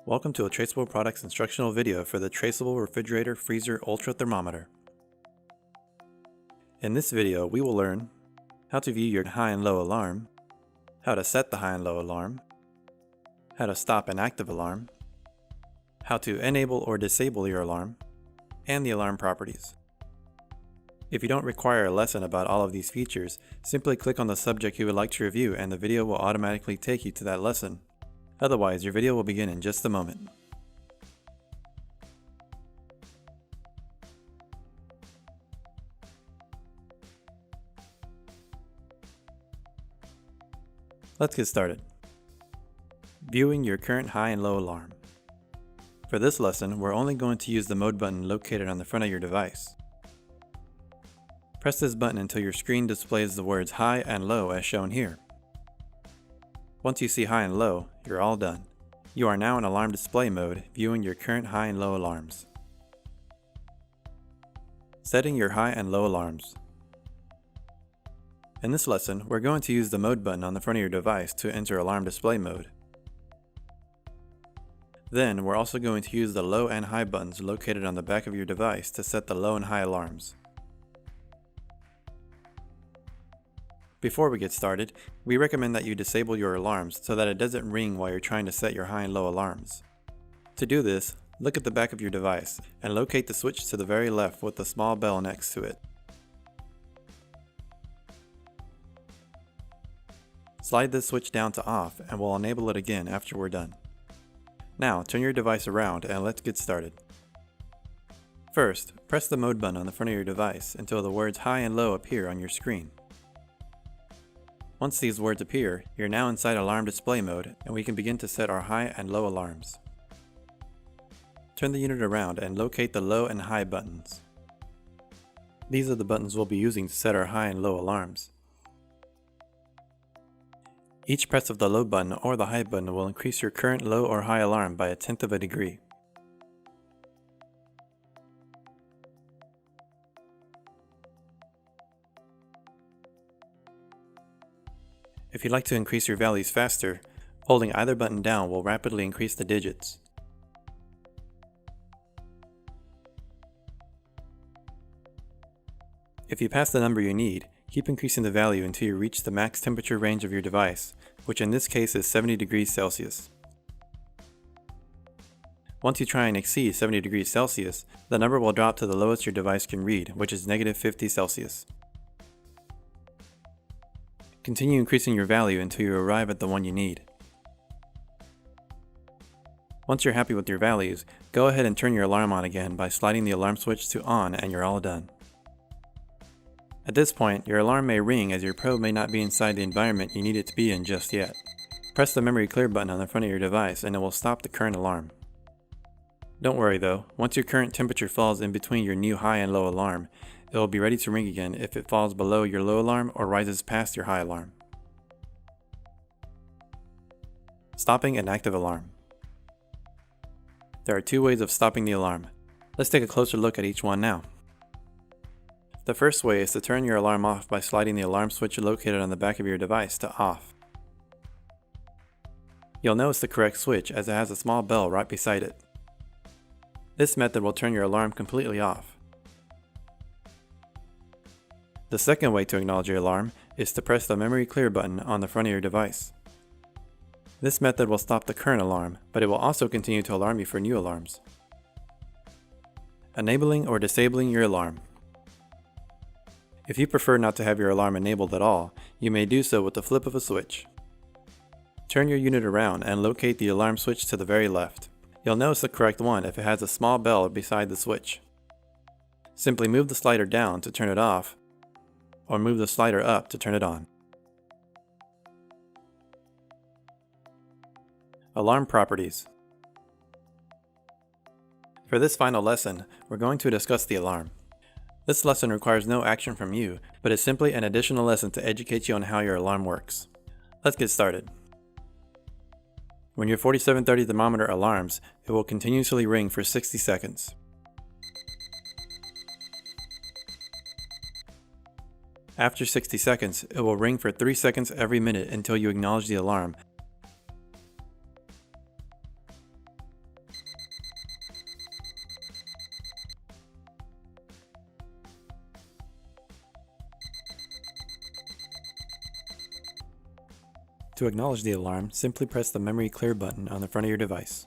Welcome to a Traceable Products instructional video for the Traceable Refrigerator Freezer Ultra Thermometer. In this video, we will learn how to view your high and low alarm, how to set the high and low alarm, how to stop an active alarm, how to enable or disable your alarm, and the alarm properties. If you don't require a lesson about all of these features, simply click on the subject you would like to review and the video will automatically take you to that lesson. Otherwise, your video will begin in just a moment. Let's get started. Viewing your current high and low alarm. For this lesson, we're only going to use the mode button located on the front of your device. Press this button until your screen displays the words high and low as shown here. Once you see high and low, you're all done. You are now in alarm display mode, viewing your current high and low alarms. Setting your high and low alarms. In this lesson, we're going to use the mode button on the front of your device to enter alarm display mode. Then, we're also going to use the low and high buttons located on the back of your device to set the low and high alarms. Before we get started, we recommend that you disable your alarms so that it doesn't ring while you're trying to set your high and low alarms. To do this, look at the back of your device and locate the switch to the very left with the small bell next to it. Slide this switch down to off and we'll enable it again after we're done. Now turn your device around and let's get started. First, press the mode button on the front of your device until the words high and low appear on your screen. Once these words appear, you're now inside alarm display mode and we can begin to set our high and low alarms. Turn the unit around and locate the low and high buttons. These are the buttons we'll be using to set our high and low alarms. Each press of the low button or the high button will increase your current low or high alarm by 1/10 of a degree. If you'd like to increase your values faster, holding either button down will rapidly increase the digits. If you pass the number you need, keep increasing the value until you reach the max temperature range of your device, which in this case is 70 degrees Celsius. Once you try and exceed 70 degrees Celsius, the number will drop to the lowest your device can read, which is -50 Celsius. Continue increasing your value until you arrive at the one you need. Once you're happy with your values, go ahead and turn your alarm on again by sliding the alarm switch to on and you're all done. At this point, your alarm may ring as your probe may not be inside the environment you need it to be in just yet. Press the memory clear button on the front of your device and it will stop the current alarm. Don't worry though, once your current temperature falls in between your new high and low alarm, it will be ready to ring again if it falls below your low alarm or rises past your high alarm. Stopping an active alarm. There are two ways of stopping the alarm. Let's take a closer look at each one now. The first way is to turn your alarm off by sliding the alarm switch located on the back of your device to off. You'll know it's the correct switch as it has a small bell right beside it. This method will turn your alarm completely off. The second way to acknowledge your alarm is to press the memory clear button on the front of your device. This method will stop the current alarm, but it will also continue to alarm you for new alarms. Enabling or disabling your alarm. If you prefer not to have your alarm enabled at all, you may do so with the flip of a switch. Turn your unit around and locate the alarm switch to the very left. You'll know it's the correct one if it has a small bell beside the switch. Simply move the slider down to turn it off, or move the slider up to turn it on. Alarm properties. For this final lesson, we're going to discuss the alarm. This lesson requires no action from you, but is simply an additional lesson to educate you on how your alarm works. Let's get started. When your 4730 thermometer alarms, it will continuously ring for 60 seconds. After 60 seconds, it will ring for 3 seconds every minute until you acknowledge the alarm. To acknowledge the alarm, simply press the memory clear button on the front of your device.